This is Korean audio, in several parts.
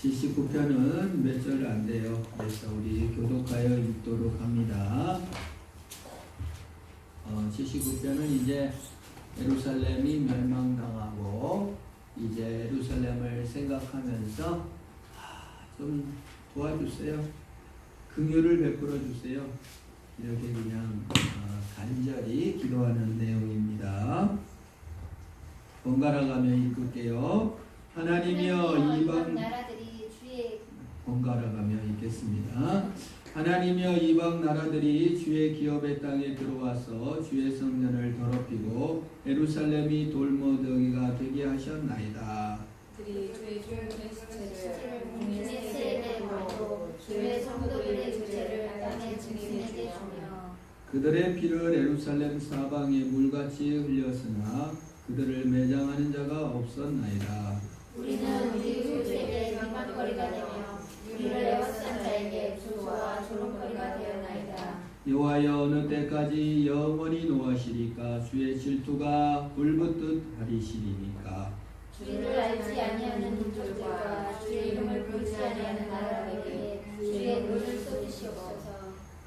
79편은 몇 절 안 돼요. 그래서 우리 교독하여 읽도록 합니다. 79편은 이제 예루살렘이 멸망당하고 이제 예루살렘을 생각하면서 좀 도와주세요. 긍휼을 베풀어 주세요. 이렇게 그냥 간절히 기도하는 내용입니다. 번갈아 가며 읽을게요. 하나님이여 이방 나라들이 주의 번갈아 가며 읽겠습니다. 하나님이여 이방 나라들이 주의 기업의 땅에 들어와서 주의 성전을 더럽히고 예루살렘이 돌무더기가 되게 하셨나이다. 그들이 주의 시체를 공예세에 대고 주의 성도들의 죄를 땅에 증인해 주며 그들의 피를 예루살렘 사방에 물같이 흘렸으나 그들을 매장하는 자가 없었나이다. 우리는 우리 후주에게 비방거리가 되며 우리를 애워싼 자에게 조소와 조롱거리가 되었나이다. 여호와여 어느 때까지 영원히 노하시리까? 주의 질투가 불붙듯 하리시리니까. 주를 알지 아니하는 민족들과 주의 이름을 부르지 아니하는 나라에게 주의 눈을 쏟으시옵소서.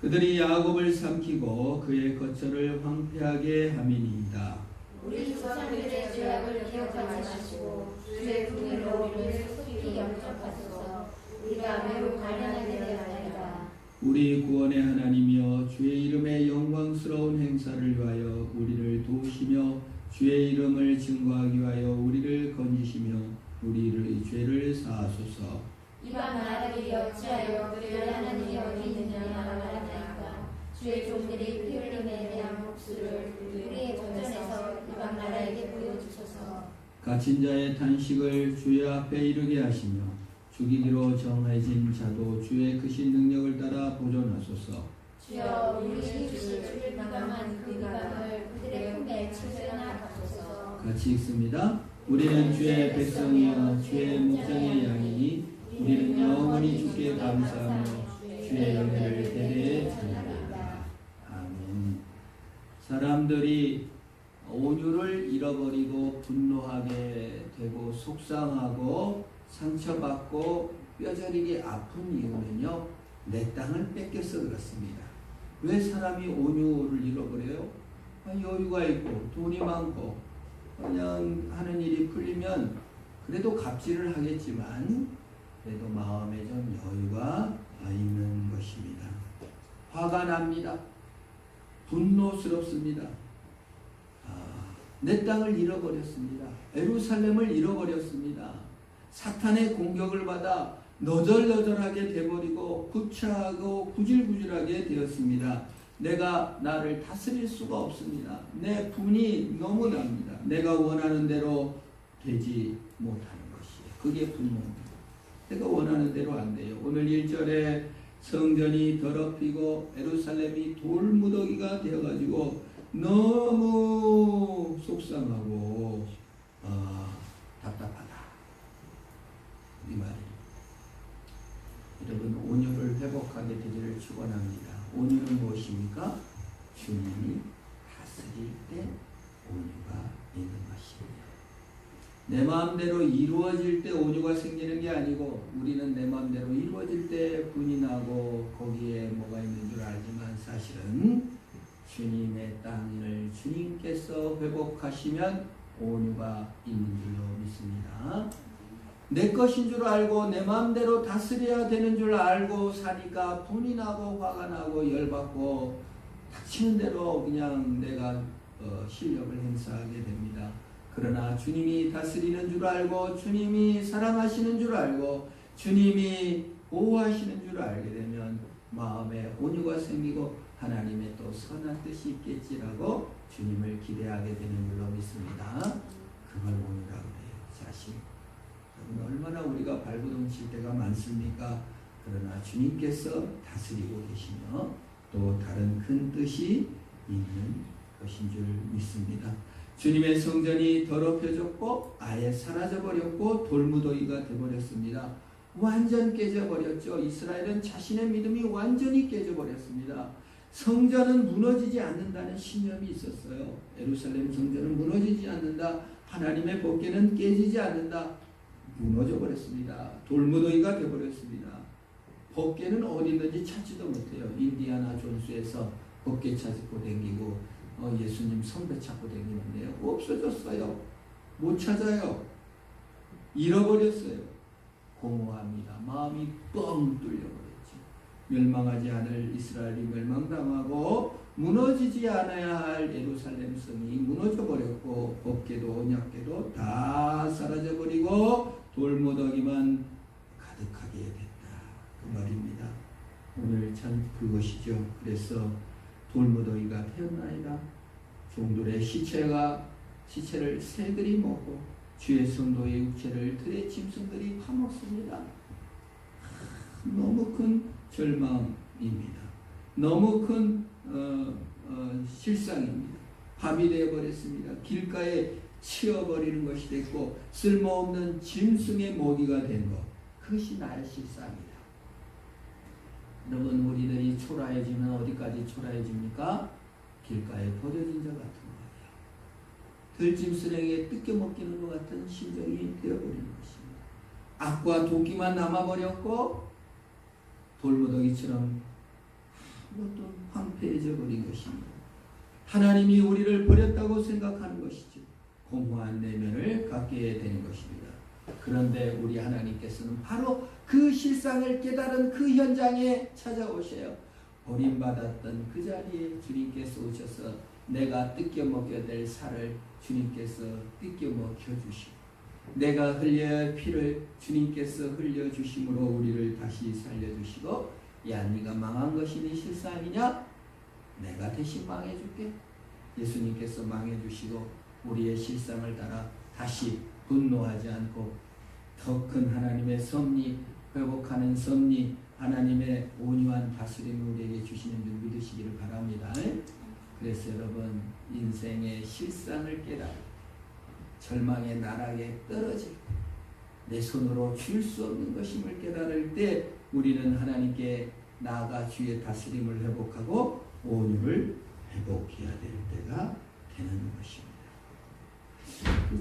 그들이 야곱을 삼키고 그의 거처를 황폐하게 함이니이다. 우리 조상들의 죄악을 기억하지 마시고 주의 긍휼로 우리를 속히 영접하소서. 우리가 매우 가난하게 되었나이다. 우리 구원의 하나님이여 주의 이름의 영광스러운 행사를 위하여 우리를 도우시며 주의 이름을 증거하기 위하여 우리를 건지시며 우리의 죄를 사하소서. 이방 나라들이 어찌하여 그의 하나님이 어디 있느냐 말하나이까. 주의 종들이 피 흘림에 대한 복수를 우리의 전전에서 이방 나라에게 보여주소서. 갇힌 자의 탄식을 주의 앞에 이르게 하시며 죽이기로 정해진 자도 주의 크신 능력을 따라 보존하소서. 주여 우리 주신 주를 비방한 그 비방을 그들의 품에 채워나가소서. 같이 읽습니다. 우리는 주의 백성이여 주의 목장의 양이니 우리는 영원히 주께 감사하며 주의 은혜를 대대에 전하리이다. 아멘. 사람들이 온유를 잃어버리고 분노하게 되고 속상하고 상처받고 뼈저리게 아픈 이유는요, 내 땅을 뺏겨서 그렇습니다. 왜 사람이 온유를 잃어버려요? 여유가 있고 돈이 많고 그냥 하는 일이 풀리면 그래도 갑질을 하겠지만 그래도 마음에 좀 여유가 있는 것입니다. 화가 납니다. 분노스럽습니다. 내 땅을 잃어버렸습니다. 예루살렘을 잃어버렸습니다. 사탄의 공격을 받아 너덜너덜하게 돼버리고 구차하고 구질구질하게 되었습니다. 내가 나를 다스릴 수가 없습니다. 내 분이 너무 납니다. 내가 원하는 대로 되지 못하는 것이에요. 그게 분노입니다. 내가 원하는 대로 안 돼요. 오늘 1절에 성전이 더럽히고 예루살렘이 돌무더기가 되어가지고 너무 속상하고 답답하다. 이 말이에요. 여러분 온유를 회복하게 되기를 축원합니다. 온유는 무엇입니까? 주님이 다스릴 때 온유가 있는 것입니다. 내 마음대로 이루어질 때 온유가 생기는 게 아니고 우리는 내 마음대로 이루어질 때 분이 나고 거기에 뭐가 있는 줄 알지만 사실은 주님의 땅을 주님께서 회복하시면 온유가 있는 줄로 믿습니다. 내 것인 줄 알고 내 마음대로 다스려야 되는 줄 알고 사니까 분이 나고 화가 나고 열받고 닥치는 대로 그냥 내가 실력을 행사하게 됩니다. 그러나 주님이 다스리는 줄 알고 주님이 사랑하시는 줄 알고 주님이 보호하시는 줄 알게 되면 마음에 온유가 생기고 하나님의 또 선한 뜻이 있겠지라고 주님을 기대하게 되는 줄로 믿습니다. 그걸 온유라고 해요. 자신. 얼마나 우리가 발버둥 칠 때가 많습니까? 그러나 주님께서 다스리고 계시며 또 다른 큰 뜻이 있는 것인 줄 믿습니다. 주님의 성전이 더럽혀졌고 아예 사라져버렸고 돌무더기가 되어버렸습니다. 완전 깨져버렸죠. 이스라엘은 자신의 믿음이 완전히 깨져버렸습니다. 성전은 무너지지 않는다는 신념이 있었어요. 예루살렘 성전은 무너지지 않는다. 하나님의 법궤는 깨지지 않는다. 무너져 버렸습니다. 돌무더기가 되어버렸습니다. 법궤는 어디 있는지 찾지도 못해요. 인디아나 존스에서 법궤 찾고 댕기고 예수님 성배 찾고 댕기는데요. 없어졌어요. 못 찾아요. 잃어버렸어요. 공허합니다. 마음이 뻥 뚫려버렸죠. 멸망하지 않을 이스라엘이 멸망당하고 무너지지 않아야 할 예루살렘 성이 무너져버렸고 법궤도 언약궤도 다 사라져버리고 돌무더기만 가득하게 됐다. 그 말입니다. 오늘 참 그것이죠. 그래서 돌무더기가 태어나이다. 종들의 시체를 새들이 먹고 주의 성도의 육체를 들의 짐승들이 파먹습니다. 너무 큰 절망입니다. 너무 큰 실상입니다. 밤이 되어버렸습니다. 길가에 치워버리는 것이 됐고 쓸모없는 짐승의 먹이가 된 것, 그것이 나의 실상이다. 여러분, 우리들이 초라해지면 어디까지 초라해집니까? 길가에 버려진 자 같은 거예요. 들짐승에게 뜯겨먹기는 것 같은 심정이 되어버리는 것입니다. 악과 도끼만 남아버렸고 돌무더기처럼 아무것도 황폐해져 버린 것입니다. 하나님이 우리를 버렸다고 생각하는 것이죠. 공허한 내면을 갖게 되는 것입니다. 그런데 우리 하나님께서는 바로 그 실상을 깨달은 그 현장에 찾아오셔요. 버림받았던 그 자리에 주님께서 오셔서 내가 뜯겨 먹여야 될 살을 주님께서 뜯겨 먹여주시고 내가 흘려야 할 피를 주님께서 흘려주심으로 우리를 다시 살려주시고 야, 네가 망한 것이 네 실상이냐? 내가 대신 망해줄게. 예수님께서 망해주시고 우리의 실상을 따라 다시 분노하지 않고 더 큰 하나님의 섭리, 회복하는 섭리, 하나님의 온유한 다스림을 우리에게 주시는 줄 믿으시기를 바랍니다. 그래서 여러분, 인생의 실상을 깨달아 절망의 나락에 떨어지고 내 손으로 줄 수 없는 것임을 깨달을 때 우리는 하나님께 나아가 주의 다스림을 회복하고 온유를 회복해야 될 때가 되는 것입니다.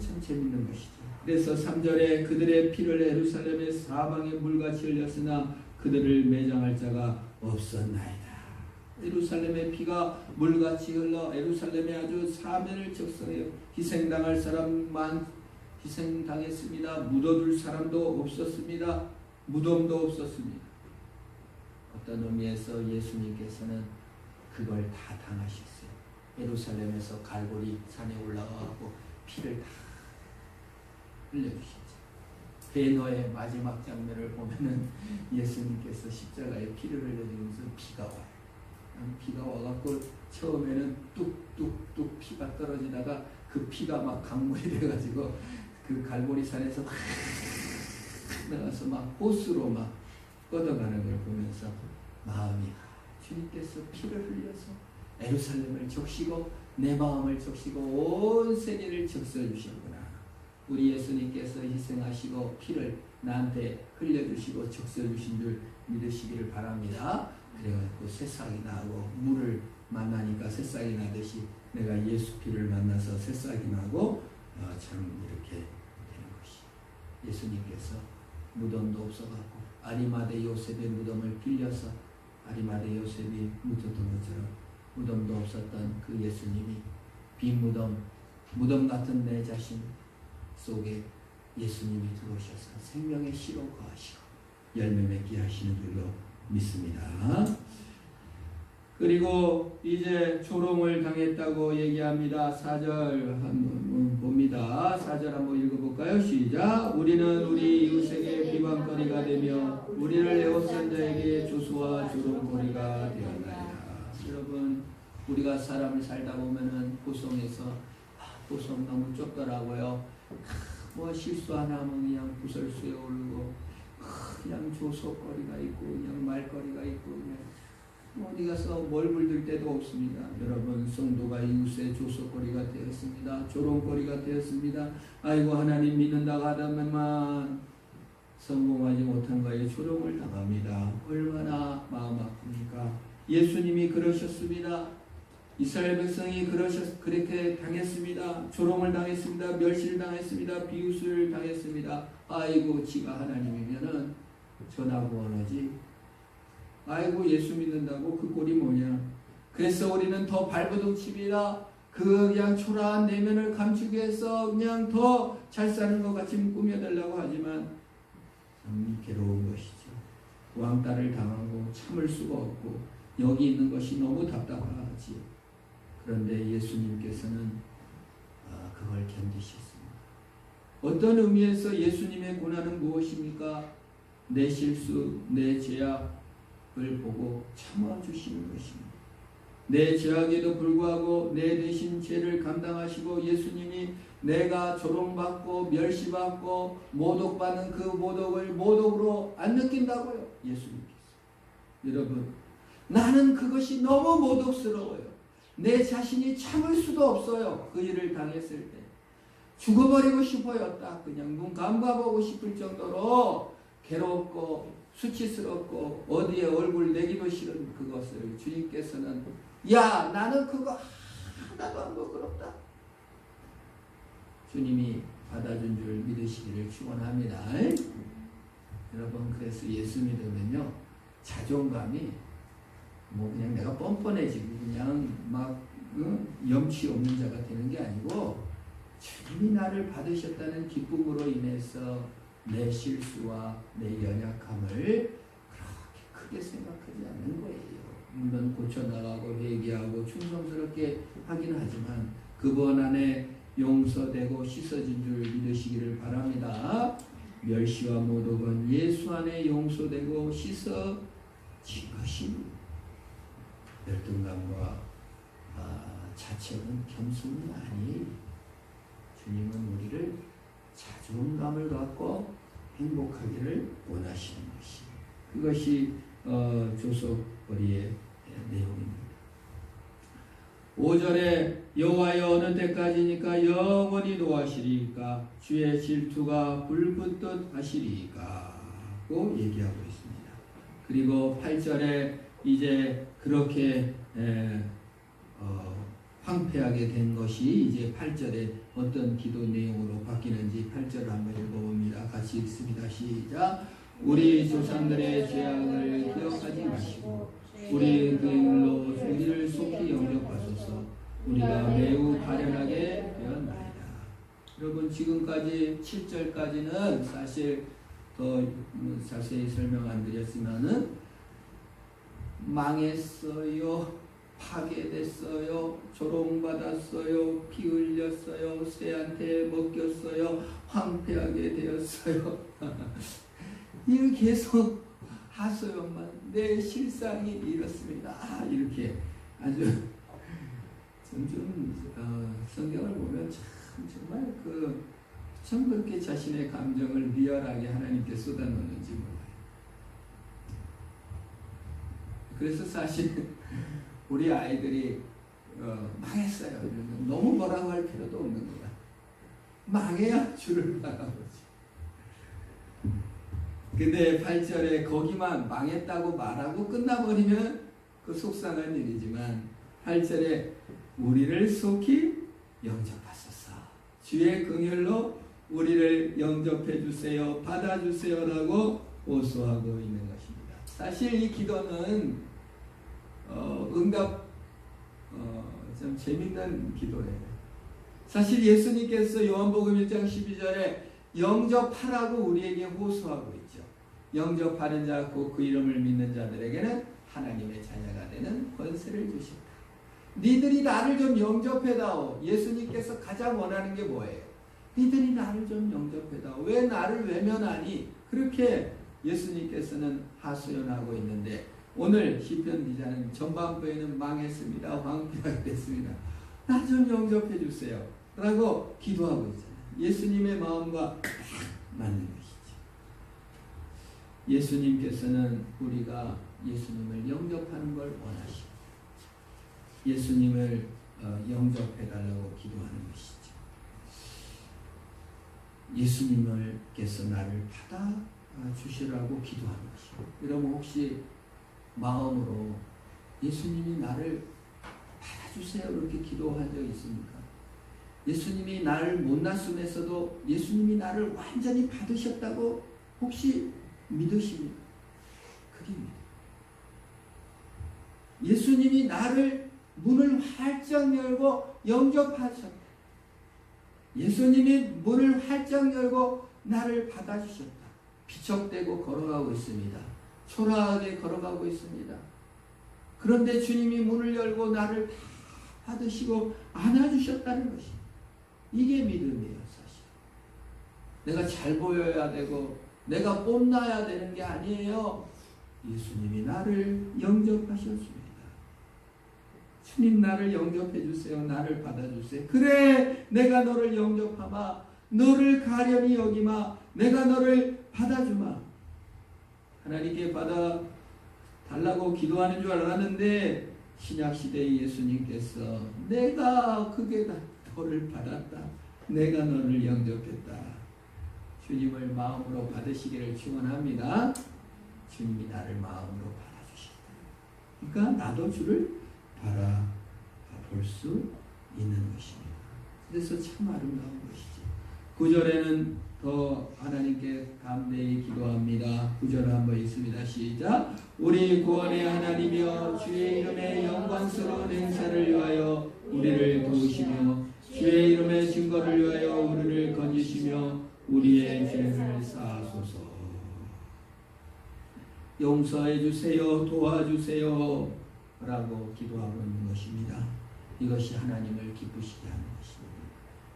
참 재밌는 것이죠. 그래서 3절에 그들의 피를 예루살렘의 사방에 물같이 흘렸으나 그들을 매장할 자가 없었나이다. 예루살렘의 피가 물같이 흘러 예루살렘에 아주 사면을 적성해요. 희생당할 사람만 희생당했습니다. 묻어둘 사람도 없었습니다. 무덤도 없었습니다. 어떤 의미에서 예수님께서는 그걸 다 당하셨어요. 예루살렘에서 갈보리 산에 올라가고 피를 다 흘려주셨죠. 베너의 마지막 장면을 보면은 예수님께서 십자가에 피를 흘려주면서 비가 와요. 비가 와갖고 처음에는 뚝뚝뚝 피가 떨어지다가 그 피가 막 강물이 돼가지고 그 갈보리 산에서 막 나가서 막 호수로 막 뻗어가는 걸 보면서 마음이 주님께서 피를 흘려서 예루살렘을 적시고 내 마음을 적시고 온 세계를 적셔주셨구나. 우리 예수님께서 희생하시고 피를 나한테 흘려주시고 적셔주신 줄 믿으시기를 바랍니다. 그래갖고 새싹이 나고 물을 만나니까 새싹이 나듯이 내가 예수 피를 만나서 새싹이 나고 참 이렇게 되는 것이 예수님께서 무덤도 없어갖고 아리마대 요셉의 무덤을 빌려서 아리마대 요셉이 묻었던 것처럼 무덤도 없었던 그 예수님이 빈 무덤 같은 내 자신 속에 예수님이 들어오셔서 생명의 씨로 거하시고 열매 맺게 하시는 줄로 믿습니다. 그리고 이제 조롱을 당했다고 얘기합니다. 4절 한번 봅니다. 4절 한번 읽어볼까요? 시작. 우리는 우리 이웃에게 비방거리가 되며 우리를 에워싼 자에게 조소와 조롱거리가 되었나이다. 여러분, 우리가 사람을 살다 보면은 고성에서 고성 너무 좁더라고요. 뭐 실수 하나 하면 그냥 구설수에 오르고 그냥 조소거리가 있고 그냥 말거리가 있고 그냥 어디 가서 뭘 물들 데도 없습니다. 여러분, 성도가 이웃의 조소거리가 되었습니다. 조롱거리가 되었습니다. 아이고 하나님 믿는다고 하다만 성공하지 못한 거에 조롱을 당합니다. 얼마나 마음 아픕니까? 예수님이 그러셨습니다. 이스라엘 백성이 그렇게 당했습니다. 조롱을 당했습니다. 멸시를 당했습니다. 비웃을 당했습니다. 아이고 지가 하나님이면은 전하고 원하지. 아이고 예수 믿는다고 그 꼴이 뭐냐. 그래서 우리는 더 발버둥칩니다. 그냥 초라한 내면을 감추기 위해서 그냥 더 잘 사는 것 같이 꾸며달라고 하지만 참 괴로운 것이죠. 왕따를 당하고 참을 수가 없고 여기 있는 것이 너무 답답하지요. 그런데 예수님께서는 그걸 견디셨습니다. 어떤 의미에서 예수님의 고난은 무엇입니까? 내 실수, 내 죄악을 보고 참아주시는 것입니다. 내 죄악에도 불구하고 내 대신 죄를 감당하시고 예수님이 내가 조롱받고 멸시받고 모독받는 그 모독을 모독으로 안 느낀다고요. 예수님께서. 여러분, 나는 그것이 너무 모독스러워요. 내 자신이 참을 수도 없어요. 그 일을 당했을 때. 죽어버리고 싶어요. 딱 그냥 눈 감아보고 싶을 정도로 괴롭고 수치스럽고 어디에 얼굴 내기도 싫은 그것을 주님께서는 야 나는 그거 하나도 안 부끄럽다. 주님이 받아준 줄 믿으시기를 축원합니다. 여러분 그래서 예수 믿으면요 자존감이 뭐 그냥 내가 뻔뻔해지고 그냥 막 염치 없는 자가 되는 게 아니고 주님이 나를 받으셨다는 기쁨으로 인해서 내 실수와 내 연약함을 그렇게 크게 생각하지 않는 거예요. 물론 고쳐나가고 회개하고 충성스럽게 하긴 하지만 그분 안에 용서되고 씻어진 줄 믿으시기를 바랍니다. 멸시와 모독은 예수 안에 용서되고 씻어진 것입니다. 열등감과 자책은 겸손이 아니에요. 주님은 우리를 자존감을 갖고 행복하기를 원하시는 것입니다. 그것이 조속거리의 내용입니다. 5절에 여호와여 어느 때까지니까 영원히 노하시리이까 주의 질투가 불붙듯 하시리이까 고 얘기하고 있습니다. 그리고 8절에 이제 그렇게 황폐하게 된 것이 이제 8절에 어떤 기도 내용으로 바뀌는지 8절을 한번 읽어봅니다. 같이 읽습니다. 시작. 우리 조상들의 죄악을 기억하지 마시고 우리 그 일로 우리를 속히 영접하소서. 우리가 매우 가련하게 되었나이다. 여러분 지금까지 7절까지는 사실 더 자세히 설명 안 드렸지만은 망했어요. 파괴됐어요. 조롱받았어요. 피 흘렸어요. 새한테 먹겼어요. 황폐하게 되었어요. 이렇게 계속 하소연만 내 실상이 이렇습니다. 이렇게 아주 성경을 보면 참 정말 참 그렇게 자신의 감정을 리얼하게 하나님께 쏟아놓는지 몰라요. 그래서 사실 우리 아이들이 망했어요. 너무 뭐라고 할 필요도 없는 거야. 망해야 주를 바라보지. 근데 8절에 거기만 망했다고 말하고 끝나버리면 그 속상한 일이지만 8절에 우리를 속히 영접하소서. 주의 긍휼로 우리를 영접해 주세요. 받아주세요라고 호소하고 있는 것입니다. 사실 이 기도는 응답 좀 재밌는 기도예요. 사실 예수님께서 요한복음 1장 12절에 영접하라고 우리에게 호소하고 있죠. 영접하는 자 곧 그 이름을 믿는 자들에게는 하나님의 자녀가 되는 권세를 주신다. 니들이 나를 좀 영접해다오. 예수님께서 가장 원하는 게 뭐예요? 니들이 나를 좀 영접해다오. 왜 나를 외면하니? 그렇게 예수님께서는 하소연하고 있는데 오늘 시편 기자는 전반부에는 망했습니다. 황폐하게 됐습니다. 나 좀 영접해 주세요. 라고 기도하고 있잖아요. 예수님의 마음과 맞는 것이죠. 예수님께서는 우리가 예수님을 영접하는 걸 원하시고 예수님을 영접해 달라고 기도하는 것이죠. 예수님께서 나를 받아 주시라고 기도하는 것이죠. 여러분 혹시 마음으로 예수님이 나를 받아주세요 이렇게 기도한 적 있습니까? 예수님이 나를 못 낳았음에서도 예수님이 나를 완전히 받으셨다고 혹시 믿으십니까? 그게 믿어요. 예수님이 나를 문을 활짝 열고 영접하셨다. 예수님이 문을 활짝 열고 나를 받아주셨다. 비척대고 걸어가고 있습니다. 초라하게 걸어가고 있습니다. 그런데 주님이 문을 열고 나를 다 받으시고 안아주셨다는 것입니다. 이게 믿음이에요, 사실. 내가 잘 보여야 되고 내가 뽐나야 되는 게 아니에요. 예수님이 나를 영접하셨습니다. 주님 나를 영접해 주세요. 나를 받아주세요. 그래 내가 너를 영접하마. 너를 가련히 여기마. 내가 너를 받아주마. 하나님께 받아 달라고 기도하는 줄 알았는데 신약시대의 예수님께서 내가 그게 다 너를 받았다. 내가 너를 영접했다. 주님을 마음으로 받으시기를 축원합니다. 주님이 나를 마음으로 받아주셨다. 그러니까 나도 주를 바라볼 수 있는 것입니다. 그래서 참 아름다운 것이지. 9절에는 더 하나님께 감대히 기도합니다. 9절 한번 읽습니다. 시작. 우리 구원의 하나님이여 주의 이름의 영광스러운 행사를 위하여 우리를 도우시며 주의 이름의 증거를 위하여 우리를 건지시며 우리의 죄를 사하소서. 용서해 주세요. 도와주세요. 라고 기도하고 있는 것입니다. 이것이 하나님을 기쁘시게 하는 것입니다.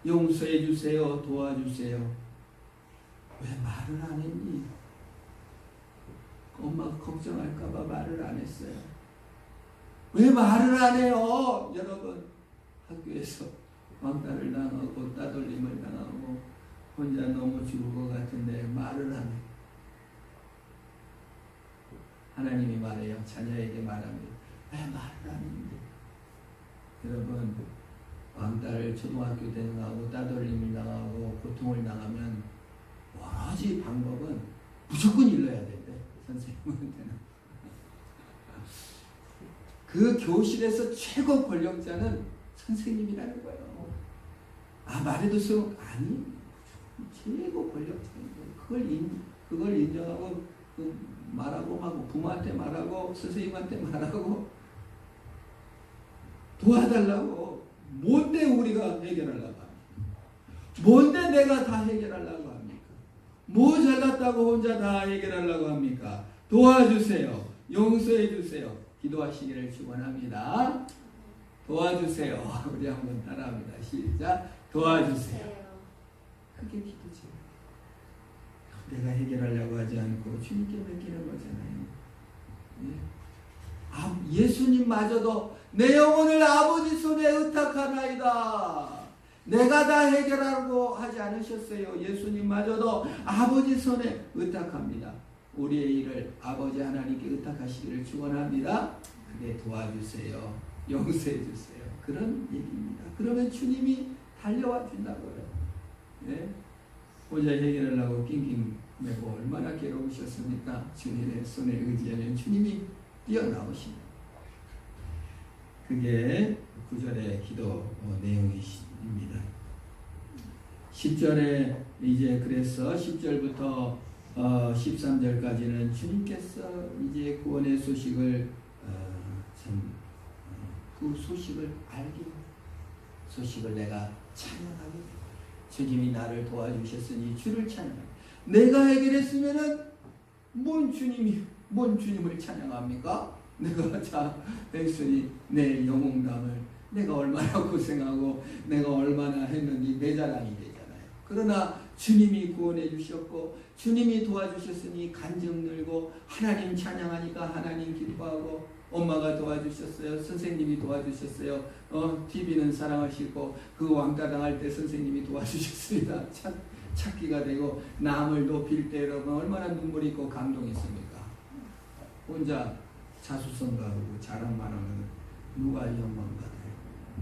용서해 주세요. 도와주세요. 왜 말을 안 했니? 엄마가 걱정할까봐 말을 안 했어요. 왜 말을 안 해요? 여러분 학교에서 왕따를 당하고 따돌림을 당하고 혼자 너무 죽을 것 같은데 말을 안 해요. 하나님이 말해요. 자녀에게 말합니다. 왜 말을 안 했는데? 여러분 왕따를 초등학교 때 당하고 따돌림을 당하고 고통을 당하면 여러 가지 방법은 무조건 일러야 된대. 선생님한테는. 그 교실에서 최고 권력자는 선생님이라는 거예요. 아 말해도 소용 아니. 최고 권력자인 거예요. 그걸 인정하고 말하고 하고 부모한테 말하고 선생님한테 말하고 도와달라고. 뭔데 우리가 해결하려고 합니까? 뭔데 내가 다 해결하려고 합니까? 뭐 잘났다고 혼자 다 해결하려고 합니까? 도와주세요. 용서해 주세요. 기도하시기를 축원합니다. 도와주세요. 우리 한번 따라합니다. 시작. 도와주세요. 그게 기도죠. 내가 해결하려고 하지 않고 주님께 맡기는 거잖아요. 예수님마저도 내 영혼을 아버지 손에 의탁하나이다. 내가 다 해결하라고 하지 않으셨어요. 예수님마저도 아버지 손에 의탁합니다. 우리의 일을 아버지 하나님께 의탁하시기를 축원합니다. 그게 도와주세요. 용서해 주세요. 그런 얘기입니다. 그러면 주님이 달려와 준다고요. 네? 혼자 해결하려고 낑낑 매고 얼마나 괴로우셨습니까? 주님의 손에 의지하면 주님이 뛰어나오십니다. 그게 9절의 기도 내용입니다. 10절에 이제 그래서 10절부터 13절까지는 주님께서 이제 구원의 소식을 그 소식을 알게 소식을 내가 찬양하게 주님이 나를 도와주셨으니 주를 찬양합니다. 내가 해결했으면은 뭔 주님을 찬양합니까? 내가 자 됐으니 내 영웅담을 내가 얼마나 고생하고 내가 얼마나 했는지 내 자랑이 되잖아요. 그러나 주님이 구원해 주셨고 주님이 도와주셨으니 간증 늘고 하나님 찬양하니까 하나님 기뻐하고 엄마가 도와주셨어요. 선생님이 도와주셨어요. TV는 사랑하시고 그 왕따 당할 때 선생님이 도와주셨습니다. 찾기가 되고 남을 높일 때 여러분 얼마나 눈물이 있고 감동했습니까? 혼자 자수성가하고 자랑만 하면 누가 영광 받아요?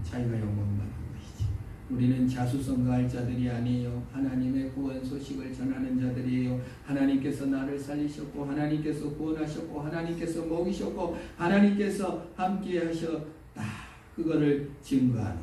자기가 영광 받는 것이지. 우리는 자수성가할 자들이 아니에요. 하나님의 구원 소식을 전하는 자들이에요. 하나님께서 나를 살리셨고 하나님께서 구원하셨고 하나님께서 먹이셨고 하나님께서 함께 하셨다. 그거를 증거하는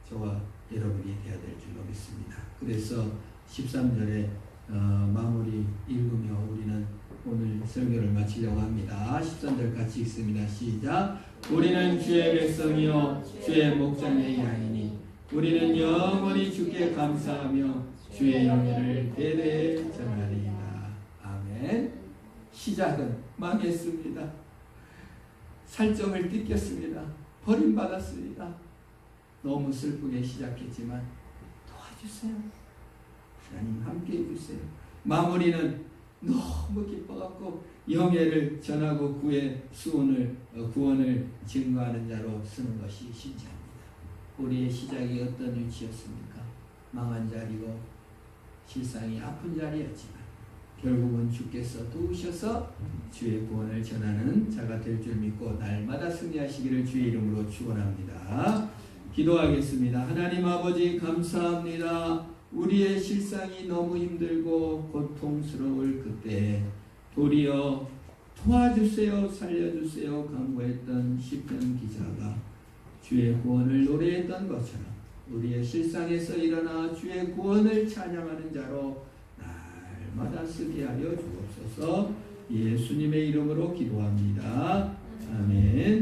저와 여러분이 되어야 될 줄로 믿습니다. 그래서 13절에 마무리 읽으며 우리는 오늘 설교를 마치려고 합니다. 13절 같이 읽습니다. 시작. 우리는 주의 백성이요 주의 목장의 양이니 우리는 영원히 주께 감사하며 주의 영예를 대대에 전하리이다. 아멘. 시작은 망했습니다. 살점을 뜯겼습니다. 버림받았습니다. 너무 슬프게 시작했지만 도와주세요. 하나님 함께 해주세요. 마무리는 너무 기뻐갖고 영예를 전하고 구원을 증거하는 자로 쓰는 것이 신자입니다. 우리의 시작이 어떤 위치였습니까? 망한 자리고 실상이 아픈 자리였지만 결국은 주께서 도우셔서 주의 구원을 전하는 자가 될 줄 믿고 날마다 승리하시기를 주의 이름으로 축원합니다. 기도하겠습니다. 하나님 아버지 감사합니다. 우리의 실상이 너무 힘들고 고통스러울 그때 도리어 도와주세요, 살려주세요 간구했던 시편 기자가 주의 구원을 노래했던 것처럼 우리의 실상에서 일어나 주의 구원을 찬양하는 자로 날마다 쓰게 하여 주옵소서. 예수님의 이름으로 기도합니다. 아멘.